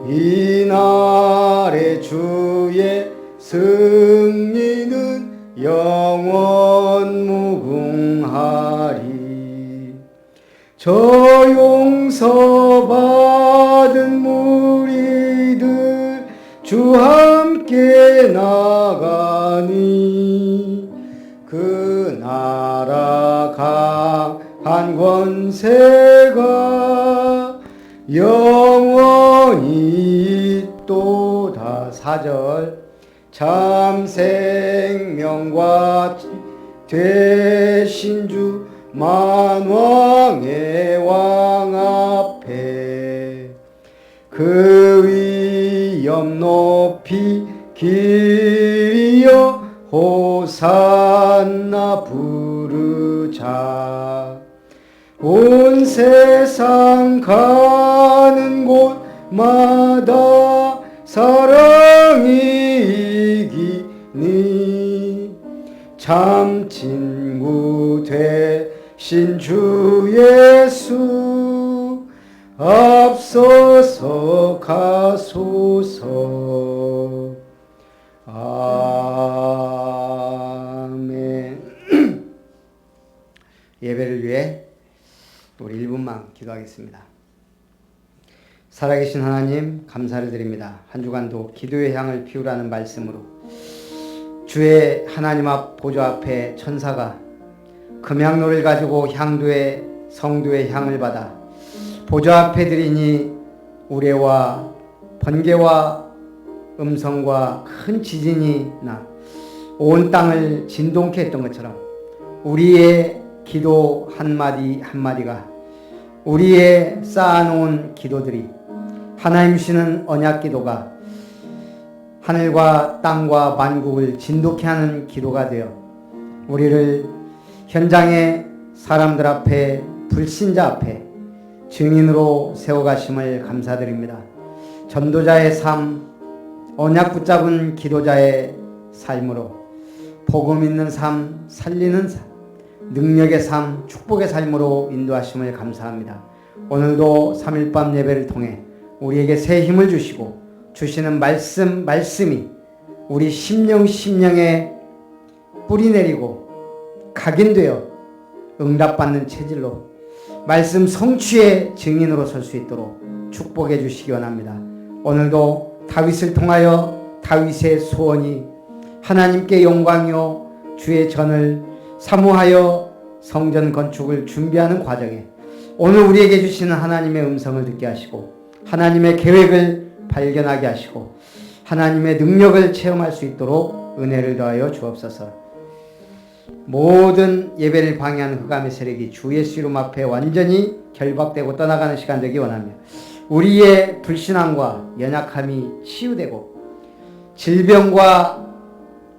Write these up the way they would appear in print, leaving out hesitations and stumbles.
이날의 주의 승리는 영원 무궁하리. 저 용서받은 무리들 주 함께 나가니 그 나라 강한 권세가 영원히 있도다. 4절 참 생명과 되신 주 만왕의 왕 앞에 그 위엄 높이 길이여 호산나 부르자. 온 세상 가는 곳마다 사랑이 이기니 참 친구 되신 주 예수 앞서서 가소서. 아멘. 예배를 위해 우리 1분만 기도하겠습니다. 살아계신 하나님, 감사를 드립니다. 한 주간도 기도의 향을 피우라는 말씀으로 주의 하나님 앞 보좌 앞에 천사가 금향로를 가지고 향도의 성도의 향을 받아 보좌 앞에 드리니 우레와 번개와 음성과 큰 지진이 나 온 땅을 진동케 했던 것처럼 우리의 기도 한마디 한마디가, 우리의 쌓아놓은 기도들이, 하나님 주시는 언약 기도가 하늘과 땅과 만국을 진동케 하는 기도가 되어 우리를 현장의 사람들 앞에, 불신자 앞에 증인으로 세워가심을 감사드립니다. 전도자의 삶, 언약 붙잡은 기도자의 삶으로 복음 있는 삶, 살리는 삶, 능력의 삶, 축복의 삶으로 인도하심을 감사합니다. 오늘도 3일밤 예배를 통해 우리에게 새 힘을 주시고 주시는 말씀이 우리 심령에 뿌리내리고 각인되어 응답받는 체질로 말씀 성취의 증인으로 설 수 있도록 축복해 주시기 원합니다. 오늘도 다윗을 통하여 다윗의 소원이 하나님께 영광이요 주의 전을 사모하여 성전 건축을 준비하는 과정에 오늘 우리에게 주시는 하나님의 음성을 듣게 하시고 하나님의 계획을 발견하게 하시고 하나님의 능력을 체험할 수 있도록 은혜를 더하여 주옵소서. 모든 예배를 방해하는 흑암의 세력이 주 예수 이름 앞에 완전히 결박되고 떠나가는 시간 되기 원하며 우리의 불신앙과 연약함이 치유되고 질병과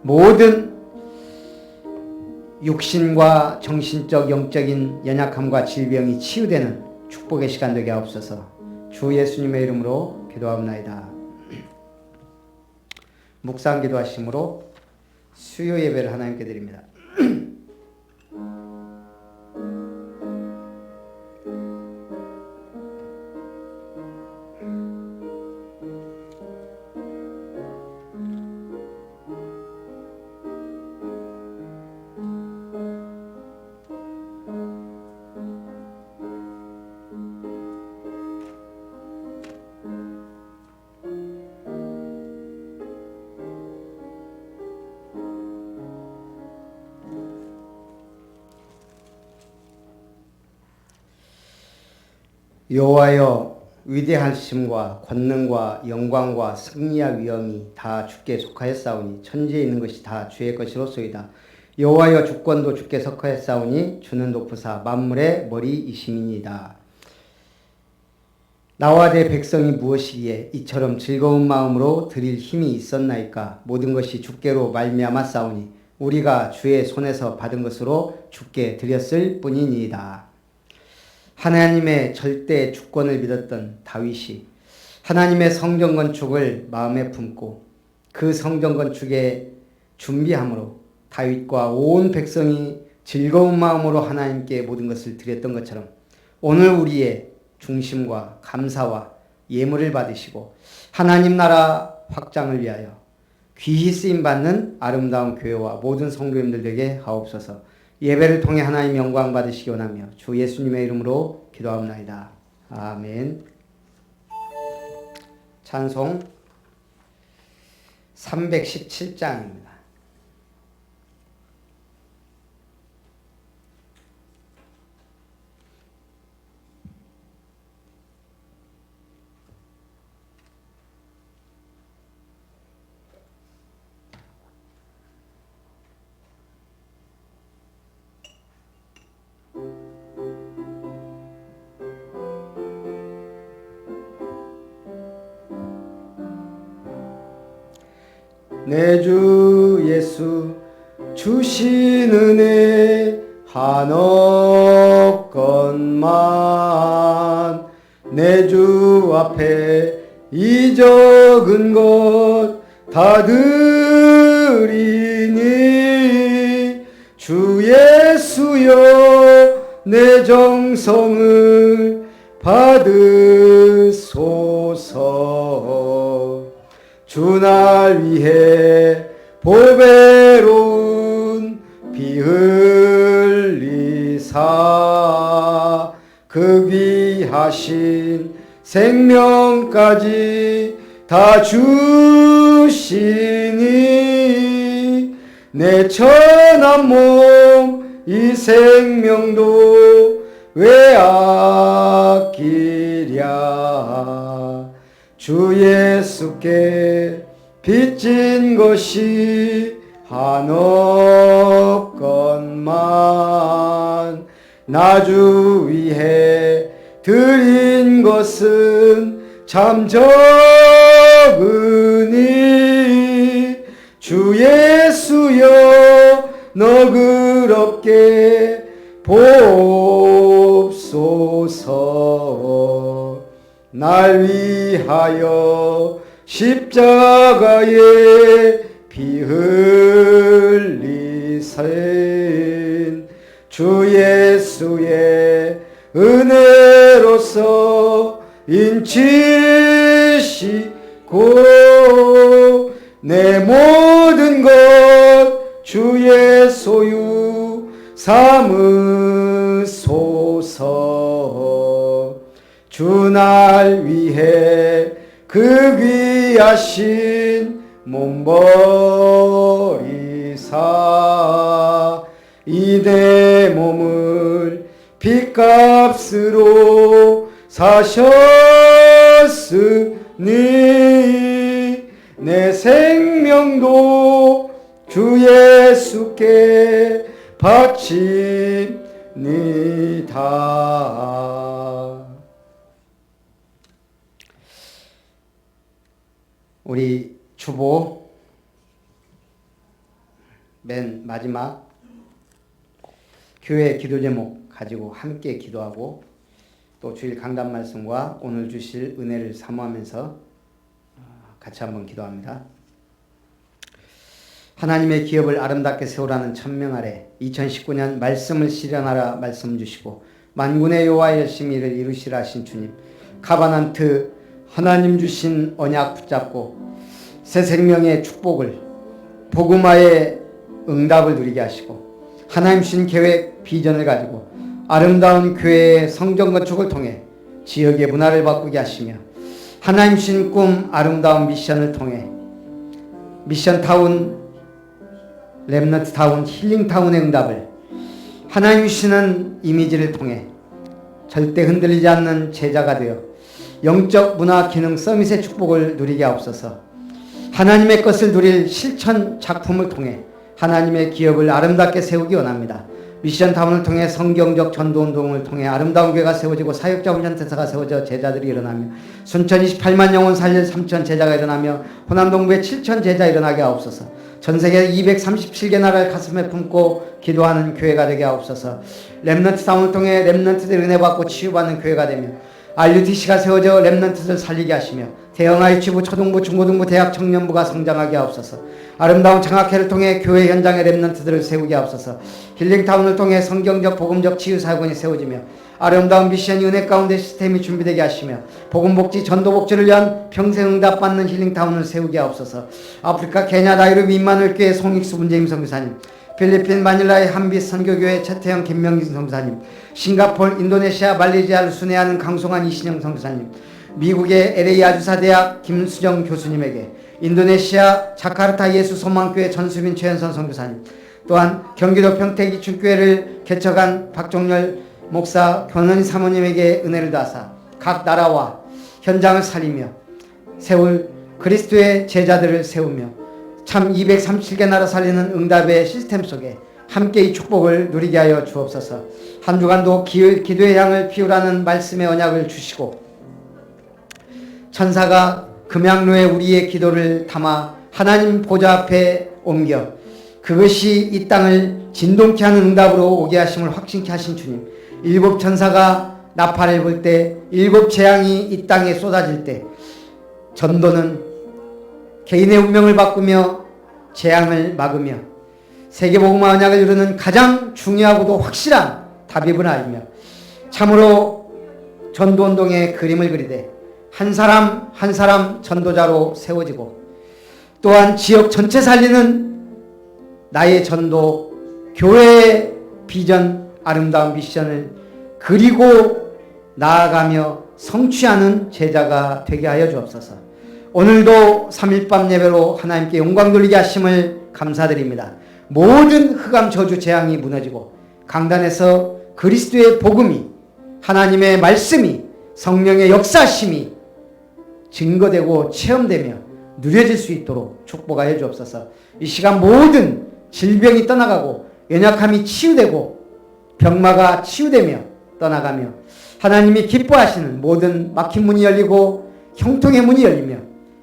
모든 육신과 정신적 영적인 연약함과 질병이 치유되는 축복의 시간 되게 하옵소서. 주 예수님의 이름으로 기도하옵나이다. 묵상 기도하심으로 수요 예배를 하나님께 드립니다. 여호와여, 위대하심과 권능과 영광과 승리와 위엄이 다 주께 속하였사오니 천지에 있는 것이 다 주의 것이로소이다. 여호와여, 주권도 주께 속하였사오니 주는 높으사 만물의 머리이심이니이다. 나와 내 백성이 무엇이기에 이처럼 즐거운 마음으로 드릴 힘이 있었나이까. 모든 것이 주께로 말미암았사오니 우리가 주의 손에서 받은 것으로 주께 드렸을 뿐이니이다. 하나님의 절대 주권을 믿었던 다윗이 하나님의 성전 건축을 마음에 품고 그 성전 건축에 준비함으로 다윗과 온 백성이 즐거운 마음으로 하나님께 모든 것을 드렸던 것처럼 오늘 우리의 중심과 감사와 예물을 받으시고 하나님 나라 확장을 위하여 귀히 쓰임받는 아름다운 교회와 모든 성도님들 되게 하옵소서. 예배를 통해 하나님 영광 받으시기 원하며 주 예수님의 이름으로 기도하옵나이다. 아멘. 찬송 317장입니다. 내 주 예수 주신 은혜 한없건만 내 주 앞에 이 적은 것 다 드리니 주 예수여 내 정성을 받으소서. 주 날 위해 보배로운 피 흘리사 그 귀하신 생명까지 다 주시니 내 천한 몸 이 생명도 왜 아끼랴. 주 예수께 빚진 것이 한없건만 나 주 위해 드린 것은 참 적으니 주 예수여 너그럽게 보옵소서. 날 위하여 십자가에 피 흘리신 주 예수의 은혜로서 인치시고 내 모든 것 주의 소유 삼으소서. 주 날 위해 그 귀하신 몸 버리사 이 내 몸을 핏값으로 사셨으니 내 생명도 주 예수께 바칩니다. 우리 주보 맨 마지막 교회 기도 제목 가지고 함께 기도하고 또 주일 강단 말씀과 오늘 주실 은혜를 사모하면서 같이 한번 기도합니다. 하나님의 기업을 아름답게 세우라는 천명 아래 2019년 말씀을 실현하라 말씀 주시고 만군의 여호와 열심히 일을 이루시라 하신 주님, 카바난트 하나님 주신 언약 붙잡고 새 생명의 축복을 복음화의 응답을 누리게 하시고 하나님 주신 계획 비전을 가지고 아름다운 교회의 성전 건축을 통해 지역의 문화를 바꾸게 하시며 하나님 주신 꿈 아름다운 미션을 통해 미션타운, 렘넌트타운, 힐링타운의 응답을 하나님 주시는 이미지를 통해 절대 흔들리지 않는 제자가 되어 영적 문화 기능 서밋의 축복을 누리게 하옵소서. 하나님의 것을 누릴 실천 작품을 통해 하나님의 기업을 아름답게 세우기 원합니다. 미션타운을 통해 성경적 전도운동을 통해 아름다운 교회가 세워지고 사역자 훈련센터가 세워져 제자들이 일어나며 순천 28만 영혼 살릴 3천 제자가 일어나며 호남동부에 7천 제자 일어나게 하옵소서. 전세계 237개 나라를 가슴에 품고 기도하는 교회가 되게 하옵소서. 렘넌트타운을 통해 렘넌트들 은혜받고 치유받는 교회가 되며 RUTC가 세워져 렘넌트들 살리게 하시며 대형 IH부, 초등부, 중고등부, 대학 청년부가 성장하게 하옵소서. 아름다운 장학회를 통해 교회 현장의 렘넌트들을 세우게 하옵소서. 힐링타운을 통해 성경적 복음적 치유사역원이 세워지며 아름다운 미션이 은혜 가운데 시스템이 준비되게 하시며 복음복지 전도복지를 위한 평생 응답받는 힐링타운을 세우게 하옵소서. 아프리카 케냐 나이로비 임마누엘 교회 송익수 문재임 선교사님, 필리핀 마닐라의 한빛 선교교회 최태영 김명진 선교사님, 싱가포르 인도네시아 말레이시아를 순회하는 강송환 이신영 선교사님, 미국의 LA 아주사대학 김수정 교수님에게, 인도네시아 자카르타 예수소망교회 전수빈 최현선 선교사님, 또한 경기도 평택이춘교회를 개척한 박종렬 목사 권은희 사모님에게 은혜를 다하사 각 나라와 현장을 살리며 세울 그리스도의 제자들을 세우며 참 237개 나라 살리는 응답의 시스템 속에 함께 이 축복을 누리게 하여 주옵소서. 한 주간도 기도의 향을 피우라는 말씀의 언약을 주시고 천사가 금양로에 우리의 기도를 담아 하나님 보좌 앞에 옮겨 그것이 이 땅을 진동케 하는 응답으로 오게 하심을 확신케 하신 주님, 일곱 천사가 나팔을 불 때, 일곱 재앙이 이 땅에 쏟아질 때 전도는 개인의 운명을 바꾸며 재앙을 막으며 세계복음화 언약을 이루는 가장 중요하고도 확실한 답입을 알며 참으로 전도운동의 그림을 그리되 한 사람 한 사람 전도자로 세워지고 또한 지역 전체 살리는 나의 전도, 교회의 비전, 아름다운 미션을 그리고 나아가며 성취하는 제자가 되게 하여 주옵소서. 오늘도 3일밤 예배로 하나님께 영광 돌리게 하심을 감사드립니다. 모든 흑암 저주 재앙이 무너지고 강단에서 그리스도의 복음이, 하나님의 말씀이, 성령의 역사심이 증거되고 체험되며 누려질 수 있도록 축복하여 주옵소서. 이 시간 모든 질병이 떠나가고 연약함이 치유되고 병마가 치유되며 떠나가며 하나님이 기뻐하시는 모든 막힌 문이 열리고 형통의 문이 열리며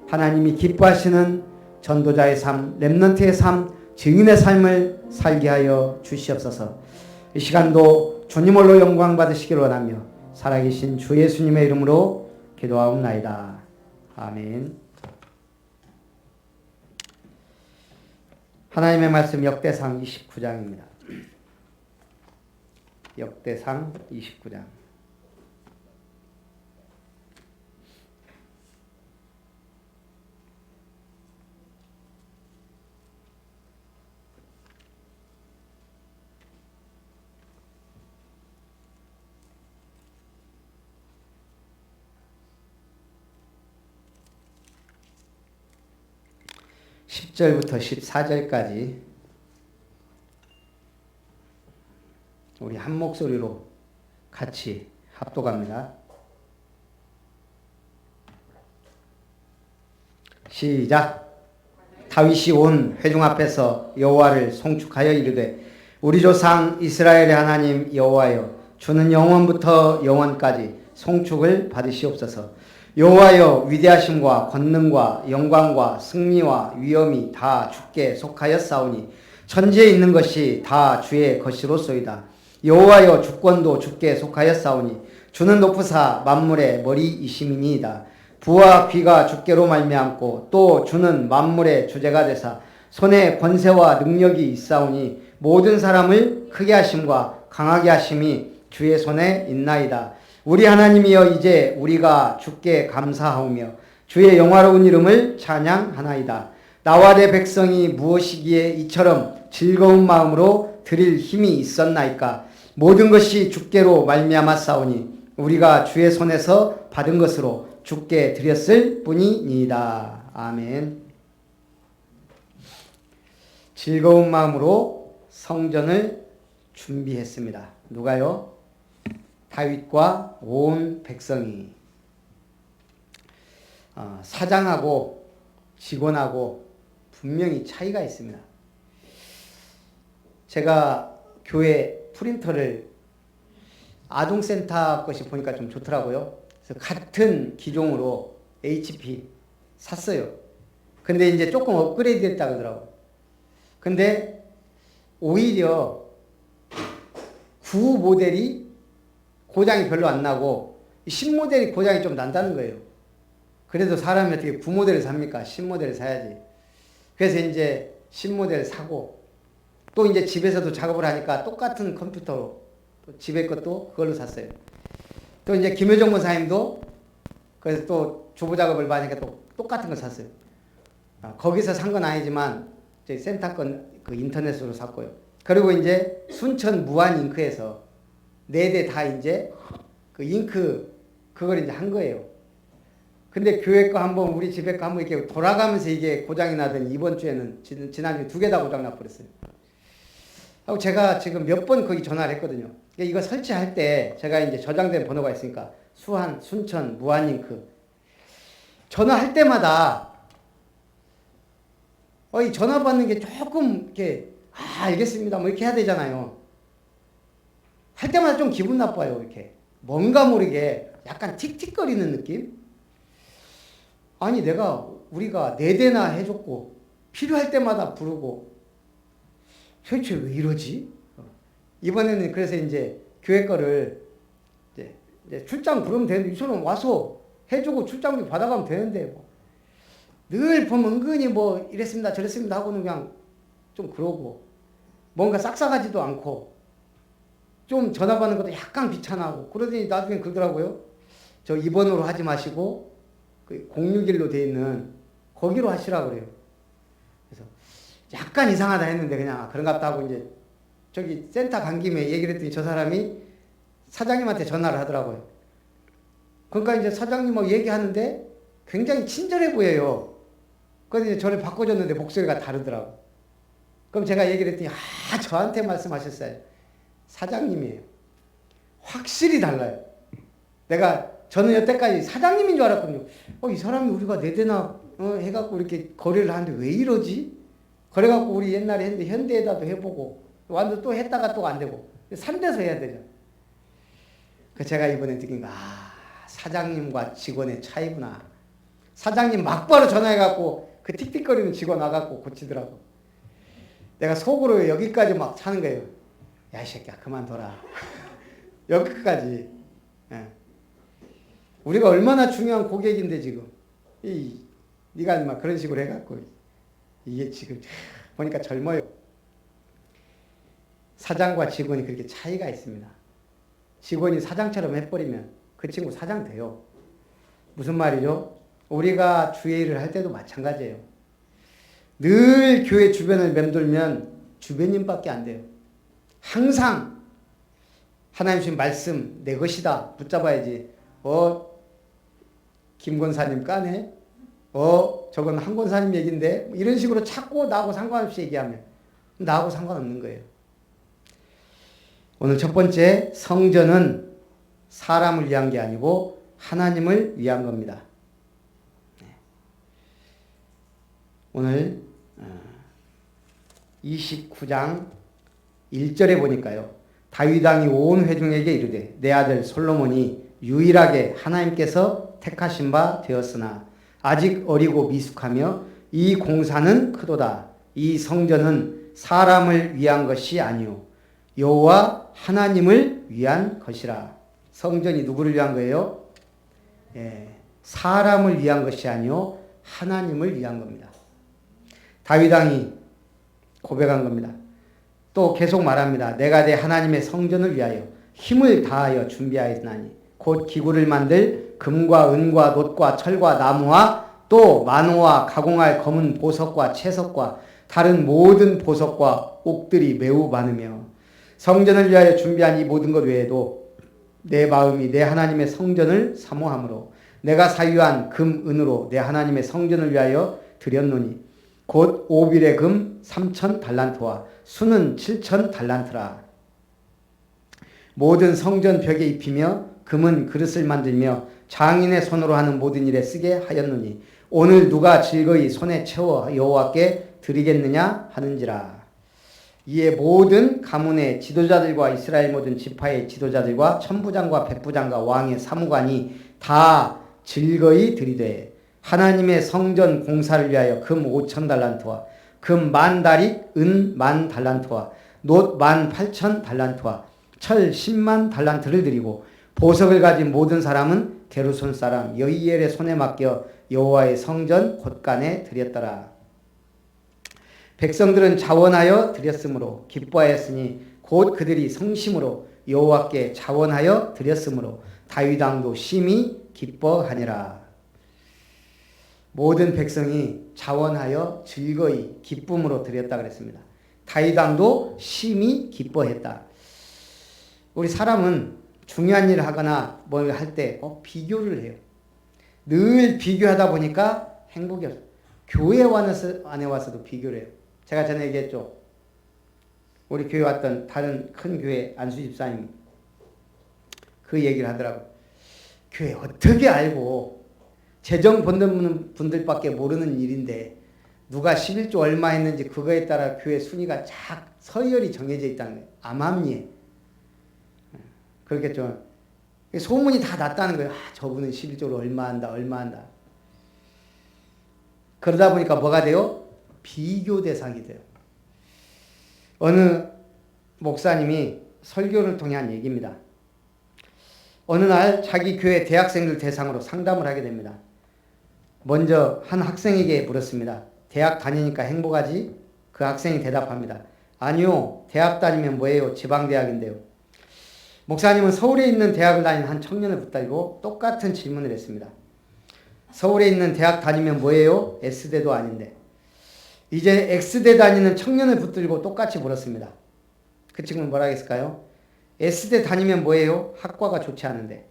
하나님이 기뻐하시는 전도자의 삶, 렘넌트의 삶, 증인의 삶을 살게 하여 주시옵소서. 이 시간도 주님 홀로 영광 받으시기를 원하며 살아계신 주 예수님의 이름으로 기도하옵나이다. 아멘. 하나님의 말씀 역대상 29장입니다. 역대상 29장. (10절부터) (14절까지) 우리 한 목소리로 같이 합독합니다. 시작. 다윗이 온 회중 앞에서 여호와를 송축하여 이르되 우리 조상 이스라엘의 하나님 여호와여, 주는 영원부터 영원까지 송축을 받으시옵소서. 여호와여, 위대하심과 권능과 영광과 승리와 위엄이 다 주께 속하였사오니 천지에 있는 것이 다 주의 것이로소이다. 여호와여, 주권도 주께 속하였사오니 주는 높으사 만물의 머리이심이니이다. 부와 귀가 주께로 말미암고 또 주는 만물의 주제가 되사 손에 권세와 능력이 있사오니 모든 사람을 크게 하심과 강하게 하심이 주의 손에 있나이다. 우리 하나님이여, 이제 우리가 주께 감사하오며 주의 영화로운 이름을 찬양하나이다. 나와 내 백성이 무엇이기에 이처럼 즐거운 마음으로 드릴 힘이 있었나이까. 모든 것이 주께로 말미암았사오니 우리가 주의 손에서 받은 것으로 주께 드렸을 뿐이니이다. 아멘. 즐거운 마음으로 성전을 준비했습니다. 누가요? 다윗과 온 백성이. 사장하고 직원하고 분명히 차이가 있습니다. 제가 교회 프린터를 아동센터 것이 보니까 좀 좋더라고요. 그래서 같은 기종으로 HP 샀어요. 근데 이제 조금 업그레이드 됐다 그러더라고요. 근데 오히려 9 모델이 고장이 별로 안 나고 10 모델이 고장이 좀 난다는 거예요. 그래도 사람이 어떻게 9 모델을 삽니까? 10 모델을 사야지. 그래서 이제 10 모델 사고 또 이제 집에서도 작업을 하니까 똑같은 컴퓨터로 또 집에 것도 그걸로 샀어요. 또 이제 김효정 목사님도 그래서 또 주보 작업을 받으니까 또 똑같은 걸 샀어요. 거기서 산 건 아니지만 저희 센터 건 그 인터넷으로 샀고요. 그리고 이제 순천 무한 잉크에서 4대 다 이제 그 잉크 그걸 이제 한 거예요. 근데 교회 거 한번 우리 집에 거 한번 이렇게 돌아가면서 이게 고장이 나더니 이번 주에는 지난주에 2개 다 고장 나버렸어요. 하고 제가 지금 몇 번 거기 전화를 했거든요. 이거 설치할 때 제가 이제 저장된 번호가 있으니까 수한, 순천, 무한잉크 전화할 때마다 이 전화 받는 게 조금 이렇게 알겠습니다 뭐 이렇게 해야 되잖아요. 할 때마다 좀 기분 나빠요. 이렇게 뭔가 모르게 약간 틱틱거리는 느낌? 아니 우리가 4대나 해줬고 필요할 때마다 부르고 도대체 왜 이러지? 이번에는 그래서 이제 교회 거를 이제 출장 부르면 되는데 이 사람 와서 해주고 출장비 받아가면 되는데 뭐 늘 보면 은근히 뭐 이랬습니다 저랬습니다 하고는 그냥 좀 그러고 뭔가 싹싹하지도 않고 좀 전화 받는 것도 약간 귀찮아하고 그러더니 나중에 그러더라고요. 저 2번으로 하지 마시고 그 061로 돼 있는 거기로 하시라 그래요. 그래서 약간 이상하다 했는데 그냥 그런가 보다 하고 이제 저기 센터 간 김에 얘기를 했더니 저 사람이 사장님한테 전화를 하더라고요. 그러니까 이제 사장님하고 얘기하는데 굉장히 친절해 보여요. 그래서 이제 저를 바꿔줬는데 목소리가 다르더라고. 그럼 제가 얘기를 했더니 저한테 말씀하셨어요. 사장님이에요. 확실히 달라요. 저는 여태까지 사장님인 줄 알았거든요. 이 사람이 우리가 4대나 해갖고 이렇게 거래를 하는데 왜 이러지? 그래갖고 우리 옛날에 했는데 현대에다도 해보고 완전 또 했다가 또 안 되고 3대서 해야 되죠. 그 제가 이번에 느낀 거 사장님과 직원의 차이구나. 사장님 막바로 전화해갖고 그 틱틱거리는 직원 와갖고 고치더라고. 내가 속으로 여기까지 막 차는 거예요. 야, 이 새끼야, 그만둬라. 여기까지. 예. 우리가 얼마나 중요한 고객인데, 지금. 네가 막 그런 식으로 해갖고. 이게 지금, 보니까 젊어요. 사장과 직원이 그렇게 차이가 있습니다. 직원이 사장처럼 해버리면 그 친구 사장 돼요. 무슨 말이죠? 우리가 주의 일을 할 때도 마찬가지예요. 늘 교회 주변을 맴돌면 주변인밖에 안 돼요. 항상 하나님 주신 말씀 내 것이다 붙잡아야지. 김 권사님 까네? 저건 한 권사님 얘기인데? 이런 식으로 찾고 나하고 상관없이 얘기하면 나하고 상관없는 거예요. 오늘 첫 번째, 성전은 사람을 위한 게 아니고 하나님을 위한 겁니다. 오늘 29장 1절에 보니까요. 다윗 왕이 온 회중에게 이르되 내 아들 솔로몬이 유일하게 하나님께서 택하신 바 되었으나 아직 어리고 미숙하며 이 공사는 크도다. 이 성전은 사람을 위한 것이 아니요 여호와 하나님을 위한 것이라. 성전이 누구를 위한 거예요? 사람을 위한 것이 아니요 하나님을 위한 겁니다. 다윗 왕이 고백한 겁니다. 또 계속 말합니다. 내가 내 하나님의 성전을 위하여 힘을 다하여 준비하였나니 곧 기구를 만들 금과 은과 놋과 철과 나무와 또 만호와 가공할 검은 보석과 채석과 다른 모든 보석과 옥들이 매우 많으며 성전을 위하여 준비한 이 모든 것 외에도 내 마음이 내 하나님의 성전을 사모하므로 내가 사유한 금, 은으로 내 하나님의 성전을 위하여 드렸노니 곧 오빌의 금 3,000달란트와 수는 7,000달란트라. 모든 성전 벽에 입히며 금은 그릇을 만들며 장인의 손으로 하는 모든 일에 쓰게 하였노니 오늘 누가 즐거이 손에 채워 여호와께 드리겠느냐 하는지라. 이에 모든 가문의 지도자들과 이스라엘 모든 지파의 지도자들과 천부장과 백부장과 왕의 사무관이 다 즐거이 드리되 하나님의 성전 공사를 위하여 금 5,000달란트와 금 10,000다리, 은 10,000달란트와 놋 18,000달란트와 철 100,000달란트를 드리고 보석을 가진 모든 사람은 게르손 사람 여이엘의 손에 맡겨 여호와의 성전 곳간에 드렸더라. 백성들은 자원하여 드렸으므로 기뻐하였으니 곧 그들이 성심으로 여호와께 자원하여 드렸으므로 다윗 왕도 심히 기뻐하니라. 모든 백성이 자원하여 즐거이 기쁨으로 드렸다 그랬습니다. 다윗 왕도 심히 기뻐했다. 우리 사람은 중요한 일을 하거나 뭘 할 때 꼭 비교를 해요. 늘 비교하다 보니까 행복이 없어요. 교회 안에 와서도 비교를 해요. 제가 전에 얘기했죠. 우리 교회 왔던 다른 큰 교회 안수 집사님 그 얘기를 하더라고요. 교회 어떻게 알고 재정 받는 분들밖에 모르는 일인데 누가 11조 얼마 했는지 그거에 따라 교회 순위가 쫙 서열이 정해져 있다는 거예요. 암암리에. 그렇겠죠. 소문이 다 났다는 거예요. 저분은 11조를 얼마 한다. 그러다 보니까 뭐가 돼요? 비교 대상이 돼요. 어느 목사님이 설교를 통해 한 얘기입니다. 어느 날 자기 교회 대학생들 대상으로 상담을 하게 됩니다. 먼저 한 학생에게 물었습니다. 대학 다니니까 행복하지? 그 학생이 대답합니다. 아니요. 대학 다니면 뭐예요? 지방대학인데요. 목사님은 서울에 있는 대학을 다니는 한 청년을 붙들고 똑같은 질문을 했습니다. 서울에 있는 대학 다니면 뭐예요? S대도 아닌데. 이제 X대 다니는 청년을 붙들고 똑같이 물었습니다. 그 친구는 뭐라 했을까요? S대 다니면 뭐예요? 학과가 좋지 않은데.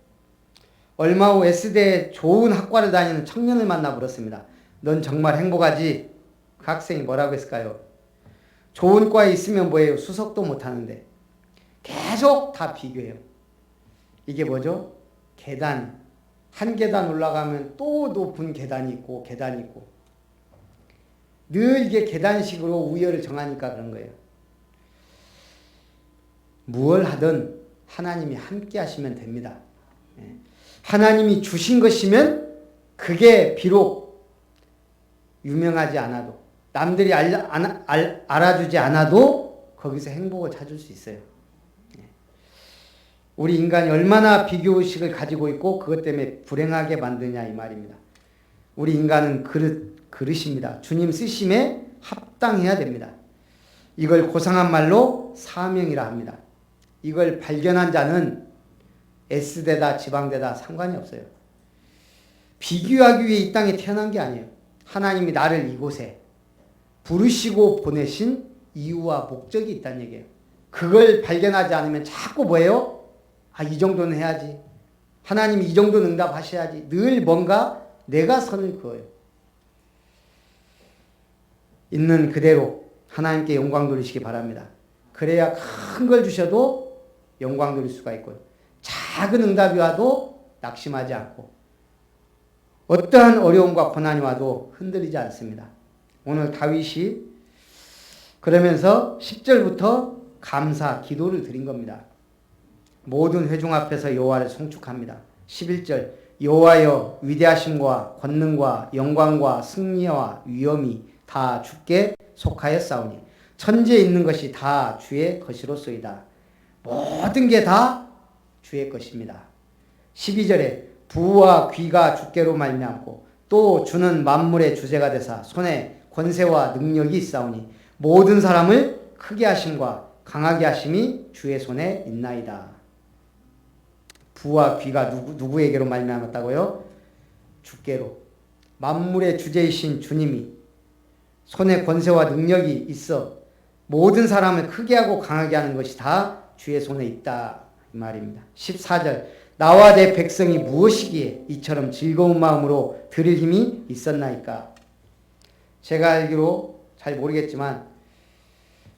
얼마 후 S대 좋은 학과를 다니는 청년을 만나 물었습니다. 넌 정말 행복하지? 그 학생이 뭐라고 했을까요? 좋은 과에 있으면 뭐예요? 수석도 못하는데. 계속 다 비교해요. 이게 뭐죠? 계단. 한 계단 올라가면 또 높은 계단이 있고 늘 이게 계단식으로 우열을 정하니까 그런 거예요. 무엇을 하든 하나님이 함께 하시면 됩니다. 하나님이 주신 것이면 그게 비록 유명하지 않아도 남들이 알아주지 않아도 거기서 행복을 찾을 수 있어요. 우리 인간이 얼마나 비교의식을 가지고 있고 그것 때문에 불행하게 만드냐 이 말입니다. 우리 인간은 그릇입니다. 주님 쓰심에 합당해야 됩니다. 이걸 고상한 말로 사명이라 합니다. 이걸 발견한 자는 S대다 지방대다 상관이 없어요. 비교하기 위해 이 땅에 태어난 게 아니에요. 하나님이 나를 이곳에 부르시고 보내신 이유와 목적이 있다는 얘기예요. 그걸 발견하지 않으면 자꾸 뭐예요? 이 정도는 해야지. 하나님이 이 정도는 응답하셔야지. 늘 뭔가 내가 선을 그어요. 있는 그대로 하나님께 영광 돌리시기 바랍니다. 그래야 큰 걸 주셔도 영광 돌릴 수가 있고요. 작은 응답이 와도 낙심하지 않고 어떠한 어려움과 고난이 와도 흔들리지 않습니다. 오늘 다윗이 그러면서 10절부터 감사, 기도를 드린 겁니다. 모든 회중 앞에서 여호와를 송축합니다. 11절 여호와여 위대하심과 권능과 영광과 승리와 위엄이 다 주께 속하였사오니 천지에 있는 것이 다 주의 것이로소이다. 모든 게 다 주의 것입니다. 12절에 부와 귀가 주께로 말미암고 또 주는 만물의 주제가 되사 손에 권세와 능력이 있사오니 모든 사람을 크게 하심과 강하게 하심이 주의 손에 있나이다. 부와 귀가 누구에게로 말미암았다고요? 주께로. 만물의 주제이신 주님이 손에 권세와 능력이 있어 모든 사람을 크게 하고 강하게 하는 것이 다 주의 손에 있다 이 말입니다. 14절 나와 내 백성이 무엇이기에 이처럼 즐거운 마음으로 드릴 힘이 있었나이까. 제가 알기로 잘 모르겠지만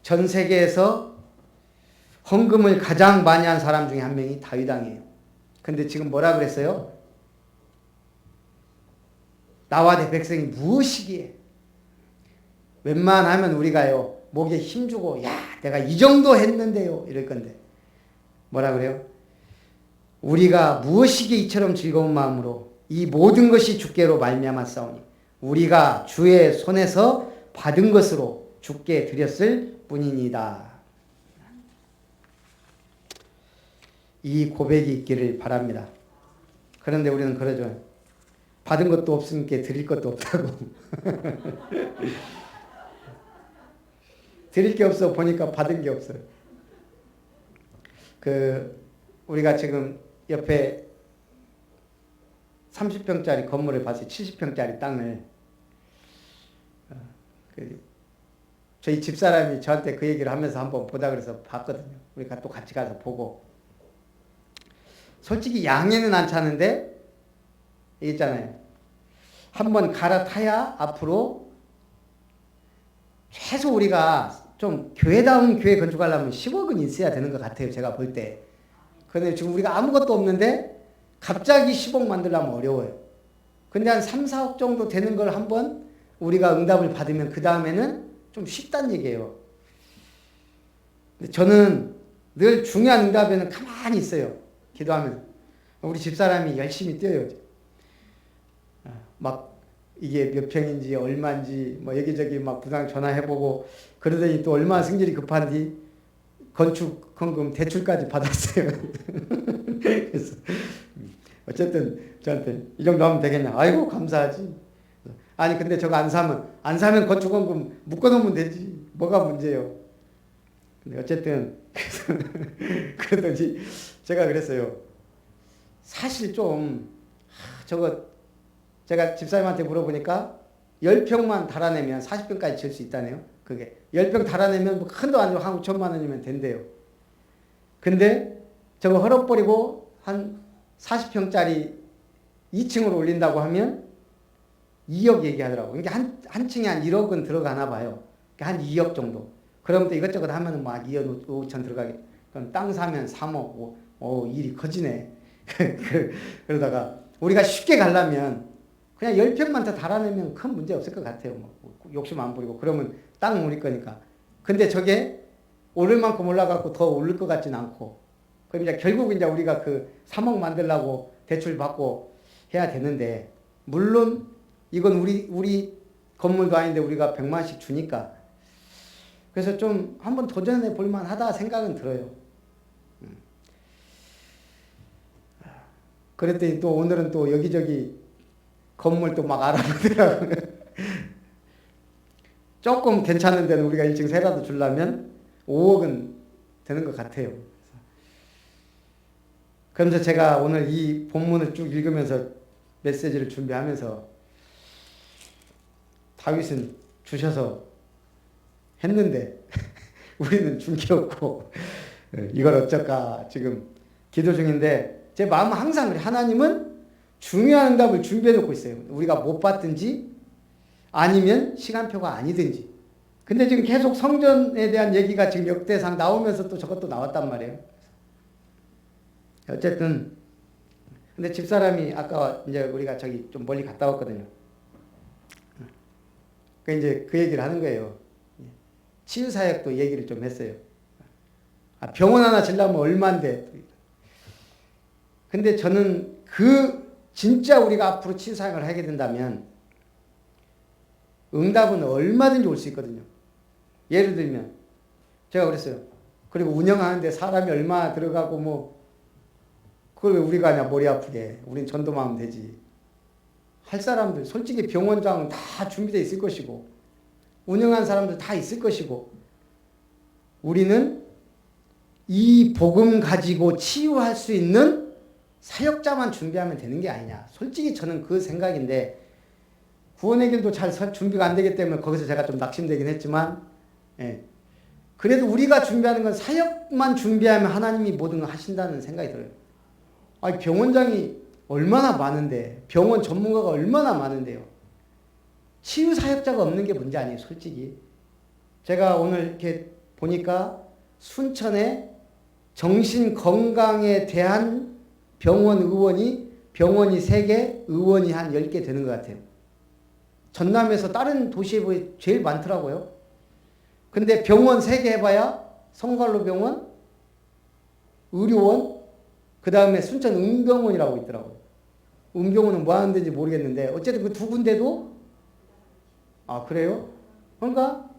전 세계에서 헌금을 가장 많이 한 사람 중에 한 명이 다윗 왕이에요. 근데 지금 뭐라 그랬어요? 나와 내 백성이 무엇이기에. 웬만하면 우리가요 목에 힘주고 야 내가 이 정도 했는데요 이럴 건데 뭐라 그래요? 우리가 무엇이기에 이처럼 즐거운 마음으로 이 모든 것이 주께로 말미암았사오니 우리가 주의 손에서 받은 것으로 주께 드렸을 뿐이니다. 이 고백이 있기를 바랍니다. 그런데 우리는 그러죠. 받은 것도 없으니까 드릴 것도 없다고. 드릴 게 없어 보니까 받은 게 없어요. 우리가 지금 옆에 30평짜리 건물을 봤어요. 70평짜리 땅을. 저희 집사람이 저한테 그 얘기를 하면서 한번 보다 그래서 봤거든요. 우리가 또 같이 가서 보고. 솔직히 양해는 안 차는데, 있잖아요. 한번 갈아타야 앞으로 최소 우리가 좀 교회다운 교회 건축하려면 10억은 있어야 되는 것 같아요. 제가 볼 때. 근데 지금 우리가 아무것도 없는데 갑자기 10억 만들려면 어려워요. 근데 한 3, 4억 정도 되는 걸 한번 우리가 응답을 받으면 그 다음에는 좀 쉽다는 얘기예요. 근데 저는 늘 중요한 응답에는 가만히 있어요. 기도하면. 우리 집사람이 열심히 뛰어요. 막 이게 몇 평인지 얼마인지 뭐 여기저기 막 부당 전화해보고 그러더니 또 얼마나 성질이 급한지 건축 헌금 대출까지 받았어요. 그래서 어쨌든 저한테 이 정도 하면 되겠냐. 아이고 감사하지. 아니 근데 저거 안 사면 건축 헌금 묶어놓으면 되지. 뭐가 문제예요. 근데 어쨌든 그러더니 제가 그랬어요. 사실 좀 저거 제가 집사님한테 물어보니까 10평만 달아내면 40평까지 질 수 있다네요. 그게 10평 달아내면 뭐 큰도 아니고 한 5천만 원이면 된대요. 근데 저거 헐어버리고 한 40평짜리 2층으로 올린다고 하면 2억 얘기하더라고요. 이게 한 층에 한 1억은 들어가나 봐요. 한 2억 정도. 그러면 또 이것저것 하면 막 2억 5천 들어가게. 그럼 땅 사면 3억. 일이 커지네. 그러다가 우리가 쉽게 가려면 그냥 10평만 더 달아내면 큰 문제 없을 것 같아요. 뭐 욕심 안 부리고. 그러면 땅은 우리 거니까. 근데 저게 오를 만큼 올라가고 더 오를 것 같진 않고. 그럼 이제 결국 이제 우리가 그 3억 만들려고 대출 받고 해야 되는데, 물론 이건 우리 건물도 아닌데 우리가 100만씩 주니까. 그래서 좀 한번 도전해 볼 만하다 생각은 들어요. 그랬더니 또 오늘은 또 여기저기 건물 또 막 알아보더라고요. 조금 괜찮은 데는 우리가 1층 세라도 주려면 5억은 되는 것 같아요. 그러면서 제가 오늘 이 본문을 쭉 읽으면서 메시지를 준비하면서 다윗은 주셔서 했는데 우리는 준 게 없고 이걸 어쩔까 지금 기도 중인데, 제 마음은 항상 그래. 하나님은 중요한 응답을 준비해 놓고 있어요. 우리가 못 받든지 아니면 시간표가 아니든지. 근데 지금 계속 성전에 대한 얘기가 지금 역대상 나오면서 또 저것도 나왔단 말이에요. 어쨌든 근데 집사람이 아까 이제 우리가 저기 좀 멀리 갔다 왔거든요. 그 이제 그 얘기를 하는 거예요. 치유사역도 얘기를 좀 했어요. 병원 하나 지려면 얼마인데. 근데 저는 진짜 우리가 앞으로 치유사역을 하게 된다면 응답은 얼마든지 올 수 있거든요. 예를 들면 제가 그랬어요. 그리고 운영하는데 사람이 얼마 들어가고 뭐 그걸 왜 우리가 하냐 머리 아프게. 우린 전도만 하면 되지. 할 사람들 솔직히 병원장 다 준비되어 있을 것이고 운영하는 사람들 다 있을 것이고, 우리는 이 복음 가지고 치유할 수 있는 사역자만 준비하면 되는 게 아니냐. 솔직히 저는 그 생각인데, 구원의 길도 잘 준비가 안 되기 때문에 거기서 제가 좀 낙심되긴 했지만, 그래도 우리가 준비하는 건 사역만 준비하면 하나님이 모든 걸 하신다는 생각이 들어요. 아니, 병원장이 얼마나 많은데, 병원 전문가가 얼마나 많은데요. 치유 사역자가 없는 게 문제 아니에요, 솔직히. 제가 오늘 이렇게 보니까 순천에 정신 건강에 대한 병원이 3개, 의원이 한 10개 되는 것 같아요. 전남에서 다른 도시에 보이 제일 많더라고요. 근데 병원 3개 해봐야 성갈로 병원, 의료원, 그 다음에 순천 은병원이라고 있더라고요. 은병원은 뭐 하는 데인지 모르겠는데 어쨌든 그 두 군데도 그래요? 그러니까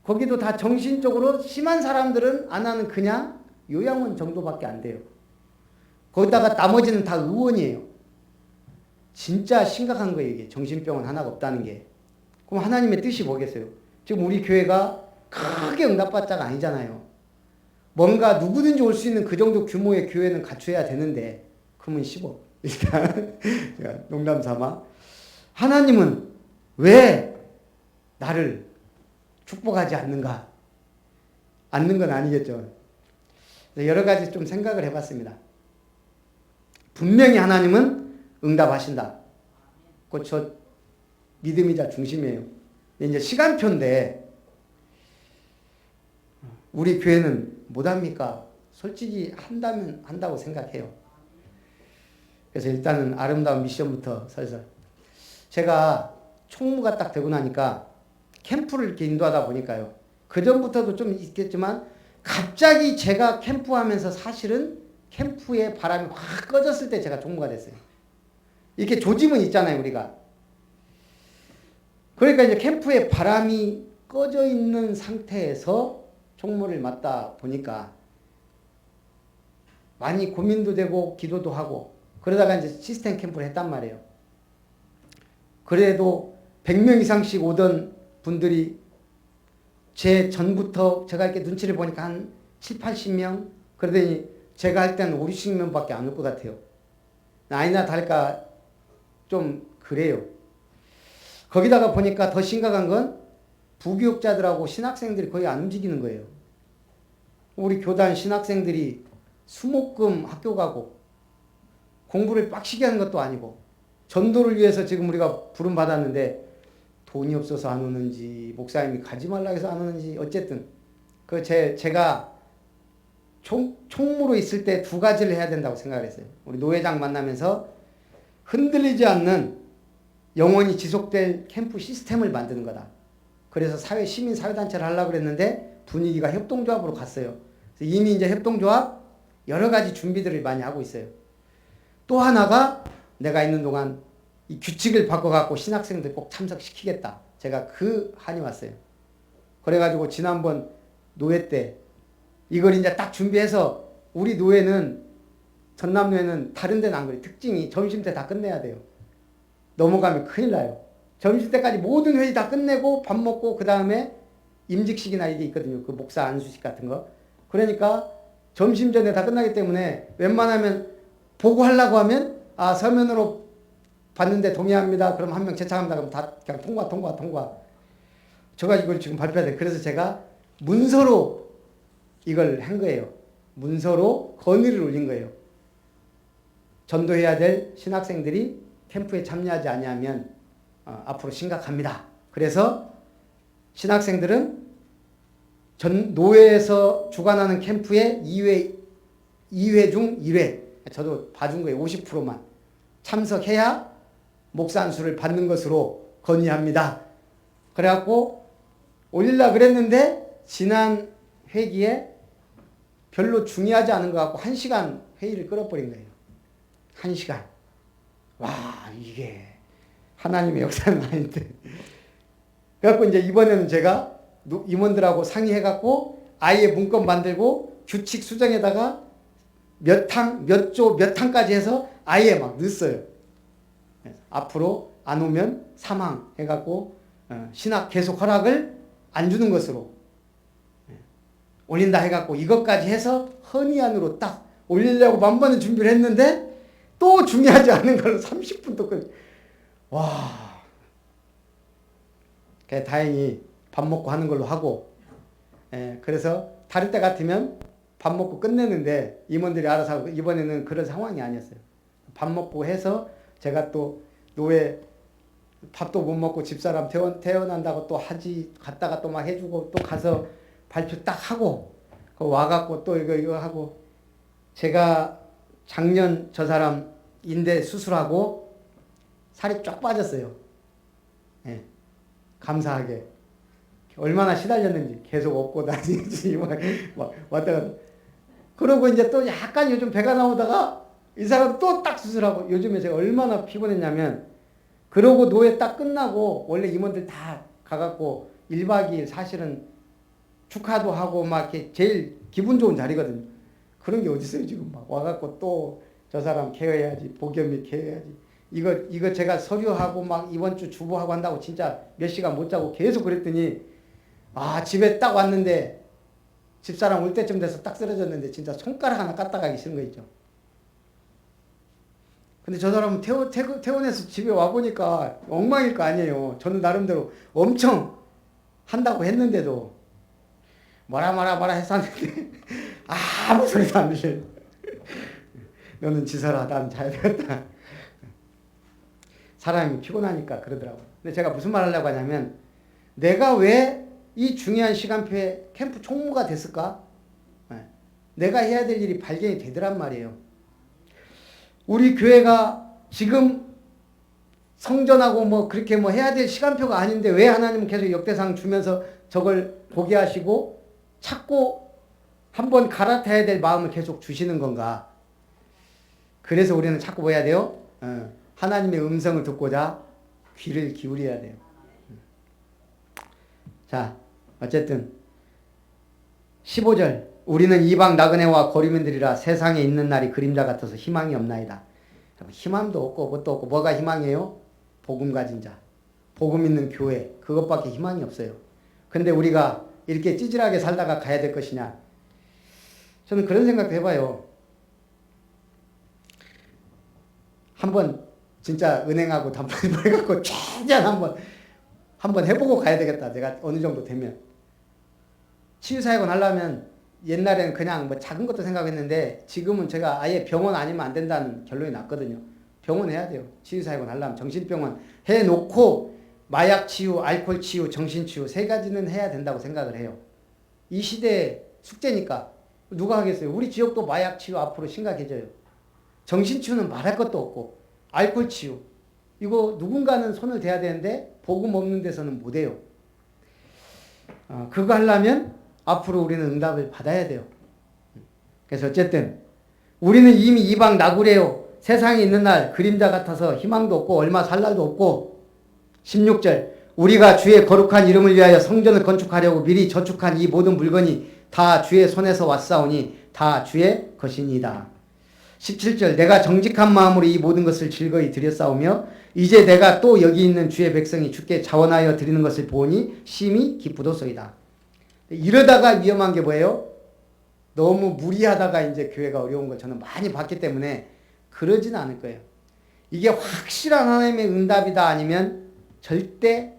거기도 다 정신적으로 심한 사람들은 안 하는 그냥 요양원 정도밖에 안 돼요. 거기다가 나머지는 다 의원이에요. 진짜 심각한 거예요, 이게. 정신병원 하나가 없다는 게. 그럼 하나님의 뜻이 뭐겠어요? 지금 우리 교회가 크게 응답받자가 아니잖아요. 뭔가 누구든지 올 수 있는 그 정도 규모의 교회는 갖춰야 되는데 그러면 10억. 일단 제가 농담 삼아 하나님은 왜 나를 축복하지 않는가? 않는 건 아니겠죠. 여러 가지 좀 생각을 해봤습니다. 분명히 하나님은 응답하신다. 그거 저 믿음이자 중심이에요. 이제 시간표인데 우리 교회는 못합니까? 솔직히 한다면 한다고 생각해요. 그래서 일단은 아름다운 미션부터 설설. 제가 총무가 딱 되고 나니까 캠프를 이렇게 인도하다 보니까요. 그 전부터도 좀 있겠지만 갑자기 제가 캠프하면서 사실은 캠프의 바람이 확 꺼졌을 때 제가 총무가 됐어요. 이렇게 조짐은 있잖아요, 우리가. 그러니까 이제 캠프에 바람이 꺼져 있는 상태에서 총무를 맡다 보니까 많이 고민도 되고 기도도 하고 그러다가 이제 시스템 캠프를 했단 말이에요. 그래도 100명 이상씩 오던 분들이 제 전부터 제가 이렇게 눈치를 보니까 한 7, 80명? 그러더니 제가 할 때는 5, 60명밖에 안 올 것 같아요. 아니나 다를까 좀 그래요. 거기다가 보니까 더 심각한 건 부교육자들하고 신학생들이 거의 안 움직이는 거예요. 우리 교단 신학생들이 수목금 학교 가고 공부를 빡시게 하는 것도 아니고 전도를 위해서 지금 우리가 부름 받았는데 돈이 없어서 안 오는지 목사님이 가지 말라 해서 안 오는지 어쨌든 제가 총무로 있을 때 두 가지를 해야 된다고 생각을 했어요. 우리 노회장 만나면서 흔들리지 않는 영원히 지속될 캠프 시스템을 만드는 거다. 그래서 시민 사회단체를 하려고 그랬는데 분위기가 협동조합으로 갔어요. 이미 이제 협동조합 여러 가지 준비들을 많이 하고 있어요. 또 하나가 내가 있는 동안 이 규칙을 바꿔갖고 신학생들 꼭 참석시키겠다. 제가 그 한이 왔어요. 그래가지고 지난번 노회 때 이걸 이제 딱 준비해서 우리 노회는 전남노회는 다른 데는 안 그래요. 특징이 점심때 다 끝내야 돼요. 넘어가면 큰일 나요. 점심때까지 모든 회의 다 끝내고 밥 먹고 그 다음에 임직식이나 이게 있거든요. 그 목사 안수식 같은 거. 그러니까 점심 전에 다 끝나기 때문에 웬만하면 보고하려고 하면 서면으로 봤는데 동의합니다. 그럼 한 명 제청합니다. 그럼 다 그냥 통과. 제가 이걸 지금 발표해야 돼. 그래서 제가 문서로 이걸 한 거예요. 문서로 건의를 올린 거예요. 전도해야 될 신학생들이 캠프에 참여하지 아니하면 앞으로 심각합니다. 그래서 신학생들은 노회에서 주관하는 캠프에 2회 중 1회 저도 봐준 거예요. 50%만 참석해야 목사 안수를 받는 것으로 건의합니다. 그래갖고 올리려고 그랬는데 지난 회기에 별로 중요하지 않은 것 같고 1시간 회의를 끌어버린 거예요. 1시간. 와, 이게 하나님의 역사는 아닌데. 그래갖고 이제 이번에는 제가 임원들하고 상의해갖고 아예 문건 만들고 규칙 수정에다가 몇 항까지 해서 아예 막 넣었어요. 앞으로 안 오면 사망 해갖고 신학 계속 허락을 안 주는 것으로 올린다 해갖고 이것까지 해서 헌의안으로 딱 올리려고 만반의 준비를 했는데 또 중요하지 않은 걸로 30분도 와. 다행히 밥 먹고 하는 걸로 하고 그래서 다른 때 같으면 밥 먹고 끝내는데 임원들이 알아서 하고 이번에는 그런 상황이 아니었어요. 밥 먹고 해서 제가 또 노회 밥도 못 먹고 집사람 퇴원한다고 또 갔다가 또 막 해주고 또 가서 발표 딱 하고 와갖고 또 이거 하고 제가 작년 저 사람 인대 수술하고 살이 쫙 빠졌어요. 감사하게. 얼마나 시달렸는지 계속 업고 다니지 막 왔다 갔다. 그러고 이제 또 약간 요즘 배가 나오다가 이 사람 또 딱 수술하고 요즘에 제가 얼마나 피곤했냐면 그러고 노회 딱 끝나고 원래 임원들 다 가갖고 1박 2일 사실은 축하도 하고 막 이렇게 제일 기분 좋은 자리거든요. 그런 게 어딨어요 지금 막 와갖고 또 저 사람 케어해야지 복염이 케어해야지 이거 제가 서류하고 막 이번 주 주보하고 한다고 진짜 몇 시간 못 자고 계속 그랬더니 집에 딱 왔는데 집사람 올 때쯤 돼서 딱 쓰러졌는데 진짜 손가락 하나 까딱 하기 싫은 거 있죠. 근데 저 사람은 퇴원해서 집에 와보니까 엉망일 거 아니에요. 저는 나름대로 엄청 한다고 했는데도 뭐라 했었는데 아무 소리도 안 들려요. 너는 지설아, 난 자야 되겠다. 사람이 피곤하니까 그러더라고요. 근데 제가 무슨 말 하려고 하냐면, 내가 왜 이 중요한 시간표에 캠프 총무가 됐을까? 내가 해야 될 일이 발견이 되더란 말이에요. 우리 교회가 지금 성전하고 뭐 그렇게 뭐 해야 될 시간표가 아닌데 왜 하나님은 계속 역대상 주면서 저걸 보게 하시고 찾고 한번 갈아타야 될 마음을 계속 주시는 건가? 그래서 우리는 자꾸 뭐 해야 돼요? 하나님의 음성을 듣고자 귀를 기울여야 돼요. 자, 어쨌든 15절, 우리는 이방 나그네와 거류민들이라 세상에 있는 날이 그림자 같아서 희망이 없나이다. 희망도 없고 뭣도 없고 뭐가 희망이에요? 복음 가진 자, 복음 있는 교회, 그것밖에 희망이 없어요. 근데 우리가 이렇게 찌질하게 살다가 가야 될 것이냐? 저는 그런 생각도 해봐요. 한번 진짜 은행하고 단판을 해갖고 최대한 한번 해보고 가야 되겠다. 내가 어느 정도 되면. 치유사역을 하려면 옛날에는 그냥 뭐 작은 것도 생각했는데 지금은 제가 아예 병원 아니면 안 된다는 결론이 났거든요. 병원 해야 돼요. 치유사역을 하려면 정신병원 해놓고 마약 치유, 알코올 치유, 정신 치유 세 가지는 해야 된다고 생각을 해요. 이 시대의 숙제니까 누가 하겠어요. 우리 지역도 마약 치유 앞으로 심각해져요. 정신 치유는 말할 것도 없고 알코올 치유 이거 누군가는 손을 대야 되는데 복음 없는 데서는 못해요. 그거 하려면 앞으로 우리는 응답을 받아야 돼요. 그래서 어쨌든 우리는 이미 이방 나구래요. 세상에 있는 날 그림자 같아서 희망도 없고 얼마 살 날도 없고. 16절, 우리가 주의 거룩한 이름을 위하여 성전을 건축하려고 미리 저축한 이 모든 물건이 다 주의 손에서 왔사오니 다 주의 것이니이다. 17절, 내가 정직한 마음으로 이 모든 것을 즐거이 드렸사오며 이제 내가 또 여기 있는 주의 백성이 주께 자원하여 드리는 것을 보니 심히 기쁘도소이다. 이러다가 위험한 게 뭐예요? 너무 무리하다가 이제 교회가 어려운 걸 저는 많이 봤기 때문에 그러진 않을 거예요. 이게 확실한 하나님의 응답이다 아니면 절대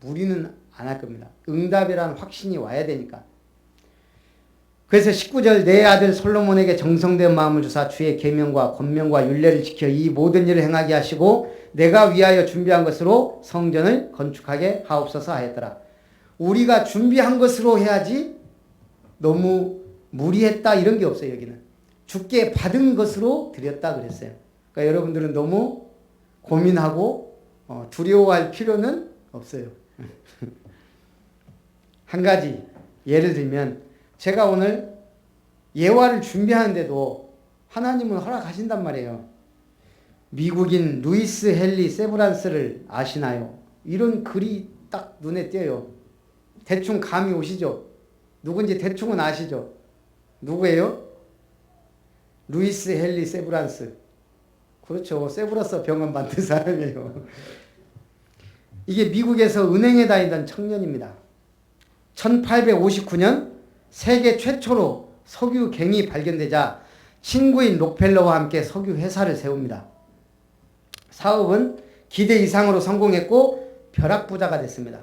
무리는 안 할 겁니다. 응답이라는 확신이 와야 되니까. 그래서 19절, 내 아들 솔로몬에게 정성된 마음을 주사 주의 계명과 권명과 율례를 지켜 이 모든 일을 행하게 하시고 내가 위하여 준비한 것으로 성전을 건축하게 하옵소서 하였더라. 우리가 준비한 것으로 해야지 너무 무리했다 이런 게 없어요. 여기는 주께 받은 것으로 드렸다 그랬어요. 그러니까 여러분들은 너무 고민하고 두려워할 필요는 없어요. 한 가지 예를 들면 제가 오늘 예화를 준비하는데도 하나님은 허락하신단 말이에요. 미국인 루이스 헨리 세브란스를 아시나요? 이런 글이 딱 눈에 띄어요. 대충 감이 오시죠? 누군지 대충은 아시죠? 누구예요? 루이스 헨리 세브란스. 그렇죠. 세브란스 병원 만든 사람이에요. 이게 미국에서 은행에 다니던 청년입니다. 1859년 세계 최초로 석유갱이 발견되자 친구인 록펠러와 함께 석유 회사를 세웁니다. 사업은 기대 이상으로 성공했고 벼락부자가 됐습니다.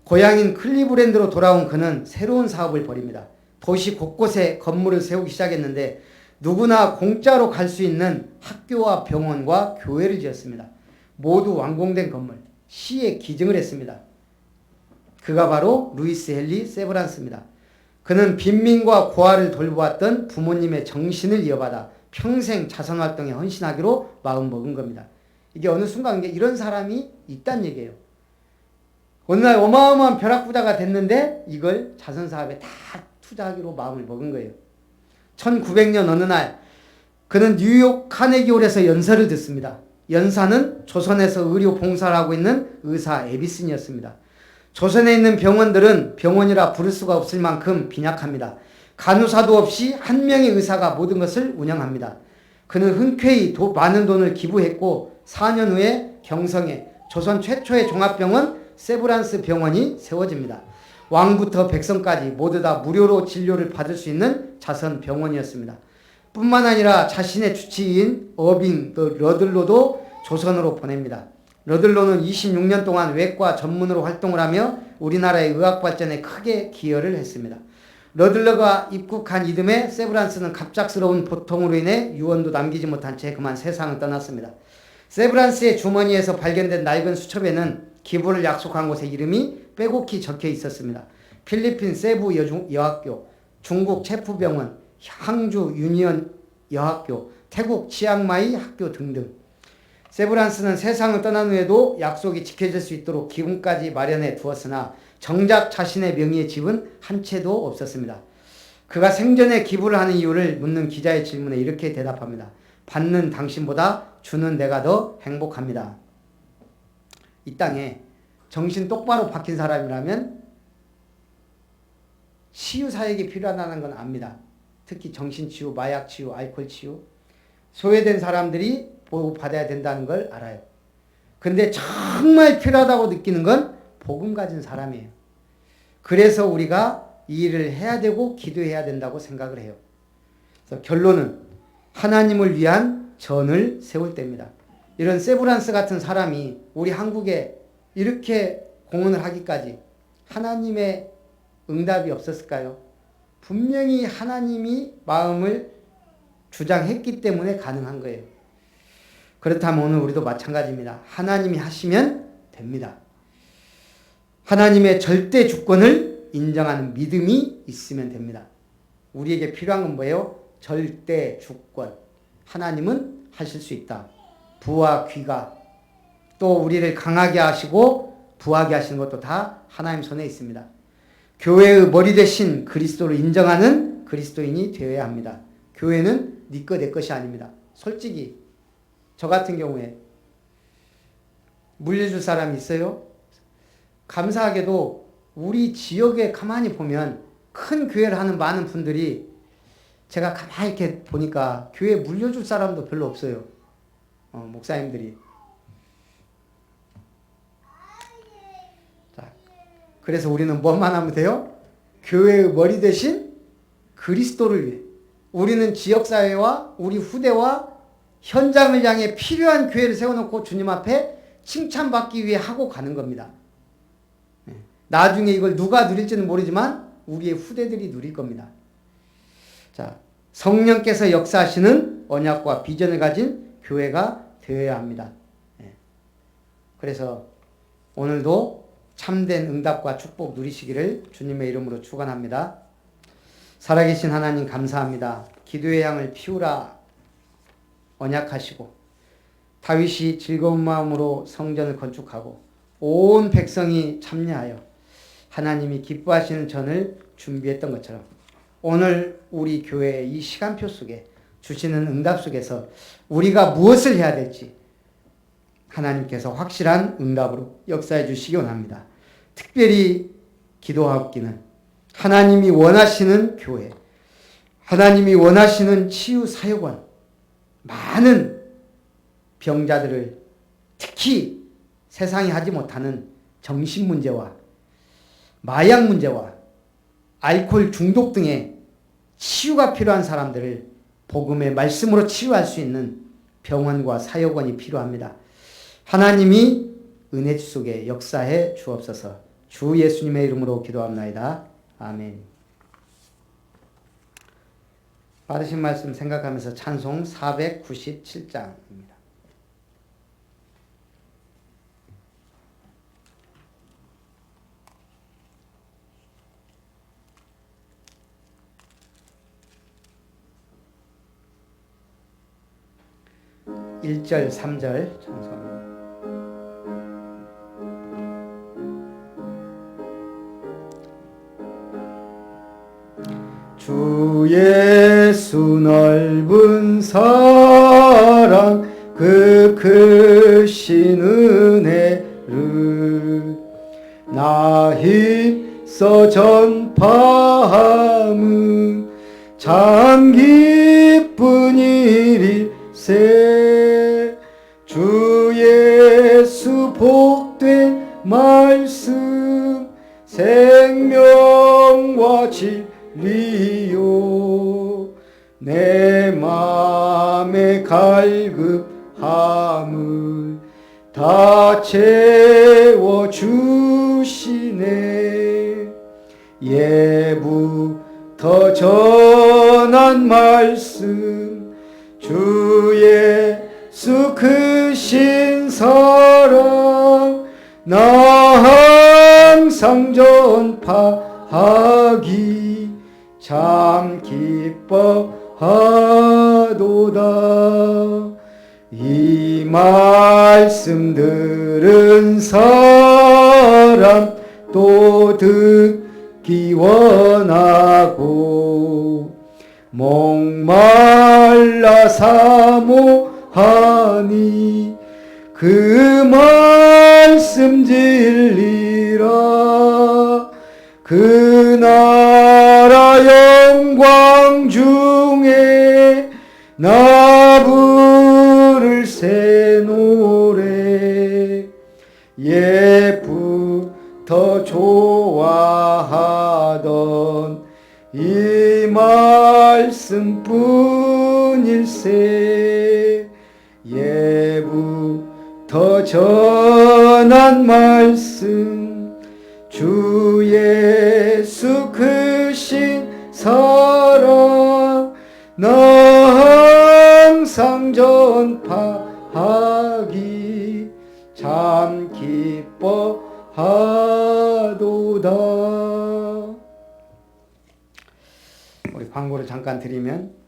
고향인 클리브랜드로 돌아온 그는 새로운 사업을 벌입니다. 도시 곳곳에 건물을 세우기 시작했는데 누구나 공짜로 갈 수 있는 학교와 병원과 교회를 지었습니다. 모두 완공된 건물, 시에 기증을 했습니다. 그가 바로 루이스 헨리 세브란스입니다. 그는 빈민과 고아를 돌보았던 부모님의 정신을 이어받아 평생 자선활동에 헌신하기로 마음먹은 겁니다. 이게 어느 순간 이런 사람이 있다는 얘기예요. 어느 날 어마어마한 벼락부자가 됐는데 이걸 자선사업에 다 투자하기로 마음을 먹은 거예요. 1900년 어느 날 그는 뉴욕 카네기홀에서 연설을 듣습니다. 연사는 조선에서 의료 봉사를 하고 있는 의사 에비슨이었습니다. 조선에 있는 병원들은 병원이라 부를 수가 없을 만큼 빈약합니다. 간호사도 없이 한 명의 의사가 모든 것을 운영합니다. 그는 흔쾌히 많은 돈을 기부했고 4년 후에 경성에 조선 최초의 종합병원 세브란스 병원이 세워집니다. 왕부터 백성까지 모두 다 무료로 진료를 받을 수 있는 자선 병원이었습니다. 뿐만 아니라 자신의 주치의인 어빙 러들로도 조선으로 보냅니다. 러들로는 26년 동안 외과 전문으로 활동을 하며 우리나라의 의학 발전에 크게 기여를 했습니다. 러들러가 입국한 이듬해 세브란스는 갑작스러운 보통으로 인해 유언도 남기지 못한 채 그만 세상을 떠났습니다. 세브란스의 주머니에서 발견된 낡은 수첩에는 기부를 약속한 곳의 이름이 빼곡히 적혀 있었습니다. 필리핀 세부 여학교, 중국 체프병원, 항주 유니언 여학교, 태국 치앙마이 학교 등등. 세브란스는 세상을 떠난 후에도 약속이 지켜질 수 있도록 기금까지 마련해 두었으나 정작 자신의 명의의 집은 한 채도 없었습니다. 그가 생전에 기부를 하는 이유를 묻는 기자의 질문에 이렇게 대답합니다. 받는 당신보다 주는 내가 더 행복합니다. 이 땅에 정신 똑바로 박힌 사람이라면 치유 사역이 필요하다는 건 압니다. 특히 정신치유, 마약치유, 알코올치유, 소외된 사람들이 보호받아야 된다는 걸 알아요. 근데 정말 필요하다고 느끼는 건 복음 가진 사람이에요. 그래서 우리가 이 일을 해야 되고 기도해야 된다고 생각을 해요. 그래서 결론은 하나님을 위한 전을 세울 때입니다. 이런 세브란스 같은 사람이 우리 한국에 이렇게 공헌을 하기까지 하나님의 응답이 없었을까요? 분명히 하나님이 마음을 주장했기 때문에 가능한 거예요. 그렇다면 오늘 우리도 마찬가지입니다. 하나님이 하시면 됩니다. 하나님의 절대 주권을 인정하는 믿음이 있으면 됩니다. 우리에게 필요한 건 뭐예요? 절대 주권. 하나님은 하실 수 있다. 부와 귀가 또 우리를 강하게 하시고 부하게 하시는 것도 다 하나님 손에 있습니다. 교회의 머리 대신 그리스도를 인정하는 그리스도인이 되어야 합니다. 교회는 네 것 내 것이 아닙니다. 솔직히 저 같은 경우에 물려줄 사람이 있어요? 감사하게도 우리 지역에 가만히 보면 큰 교회를 하는 많은 분들이 제가 가만히 이렇게 보니까 교회 물려줄 사람도 별로 없어요. 목사님들이. 자, 그래서 우리는 뭐만 하면 돼요? 교회의 머리 대신 그리스도를 위해. 우리는 지역사회와 우리 후대와 현장을 향해 필요한 교회를 세워놓고 주님 앞에 칭찬받기 위해 하고 가는 겁니다. 나중에 이걸 누가 누릴지는 모르지만 우리의 후대들이 누릴 겁니다. 자, 성령께서 역사하시는 언약과 비전을 가진 교회가 되어야 합니다. 그래서 오늘도 참된 응답과 축복 누리시기를 주님의 이름으로 축원합니다. 살아계신 하나님 감사합니다. 기도의 향을 피우라 언약하시고 다윗이 즐거운 마음으로 성전을 건축하고 온 백성이 참여하여 하나님이 기뻐하시는 전을 준비했던 것처럼 오늘 우리 교회의 이 시간표 속에 주시는 응답 속에서 우리가 무엇을 해야 될지 하나님께서 확실한 응답으로 역사해 주시기 원합니다. 특별히 기도하옵기는 하나님이 원하시는 교회, 하나님이 원하시는 치유 사역원, 많은 병자들을 특히 세상이 하지 못하는 정신 문제와 마약 문제와 알코올 중독 등의 치유가 필요한 사람들을 복음의 말씀으로 치유할 수 있는 병원과 사역원이 필요합니다. 하나님이 은혜 속에 역사해 주옵소서. 주 예수님의 이름으로 기도합나이다. 아멘. 받으신 말씀 생각하면서 찬송 497장입니다. (1절) (3절) 찬송합니다. 주 예수 넓은 사랑 그 크신 은혜를 나 힘써 전파함은 참 기쁜 일일세. 주 예수 복된 말씀 생명 진리요 내 맘의 갈급함을 다 채워주시네. 예부터 전한 말씀 주 예수 크신 사랑 나 항상 전파하기 참 기뻐하도다. 이 말씀 들은 사람 또 듣기 원하고 목말라 사모하니 그 말씀 진리라. 그 나라 영광 중에 나 부를 새 노래 예부터 좋아하던 이 말씀뿐일세. 예부터 전한 말씀 주 예수 크신 사랑 나 항상 전파하기 참 기뻐하도다. 우리 광고를 잠깐 드리면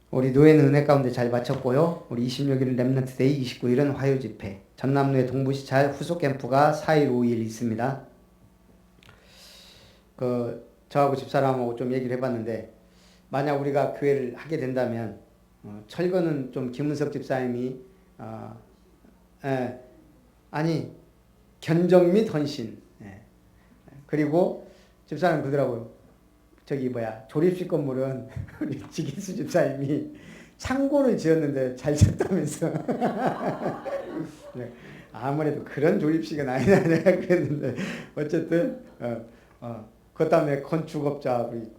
우리 노예는 은혜 가운데 잘 마쳤고요. 우리 26일은 렘넌트 데이, 29일은 화요 집회, 전남로의 동부시찰 후속 캠프가 4일 5일 있습니다. 저하고 집사람하고 좀 얘기를 해봤는데 만약 우리가 교회를 하게 된다면 철거는 좀 김은석 집사님이 견적 및 헌신, 그리고 집사님 그러더라고요. 조립식 건물은 우리 지기수 집사님이 창고를 지었는데 잘 지었다면서. 네, 아무래도 그런 조립식은 아니다 내가 그랬는데 어쨌든 그 다음에 건축업자 우리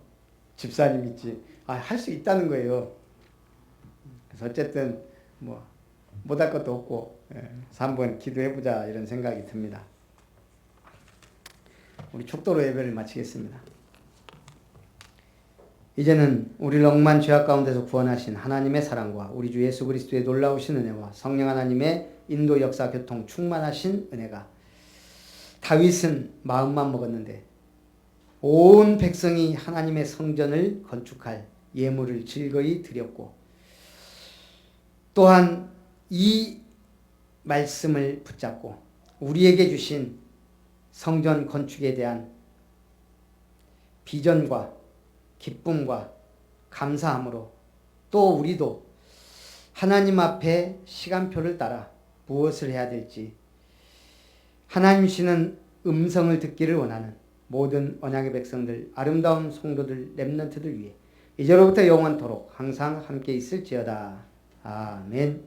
집사님 있지 할 수 있다는 거예요. 그래서 어쨌든 뭐 못할 것도 없고 한번 기도해보자 이런 생각이 듭니다. 우리 축도로 예배를 마치겠습니다. 이제는 우리를 억만 죄악 가운데서 구원하신 하나님의 사랑과 우리 주 예수 그리스도의 놀라우신 은혜와 성령 하나님의 인도 역사 교통 충만하신 은혜가 다윗은 마음만 먹었는데 온 백성이 하나님의 성전을 건축할 예물을 즐거이 드렸고 또한 이 말씀을 붙잡고 우리에게 주신 성전 건축에 대한 비전과 기쁨과 감사함으로 또 우리도 하나님 앞에 시간표를 따라 무엇을 해야 될지 하나님 주시는 음성을 듣기를 원하는 모든 언약의 백성들, 아름다운 성도들, 렘넌트들 위해 이제로부터 영원토록 항상 함께 있을지어다. 아멘.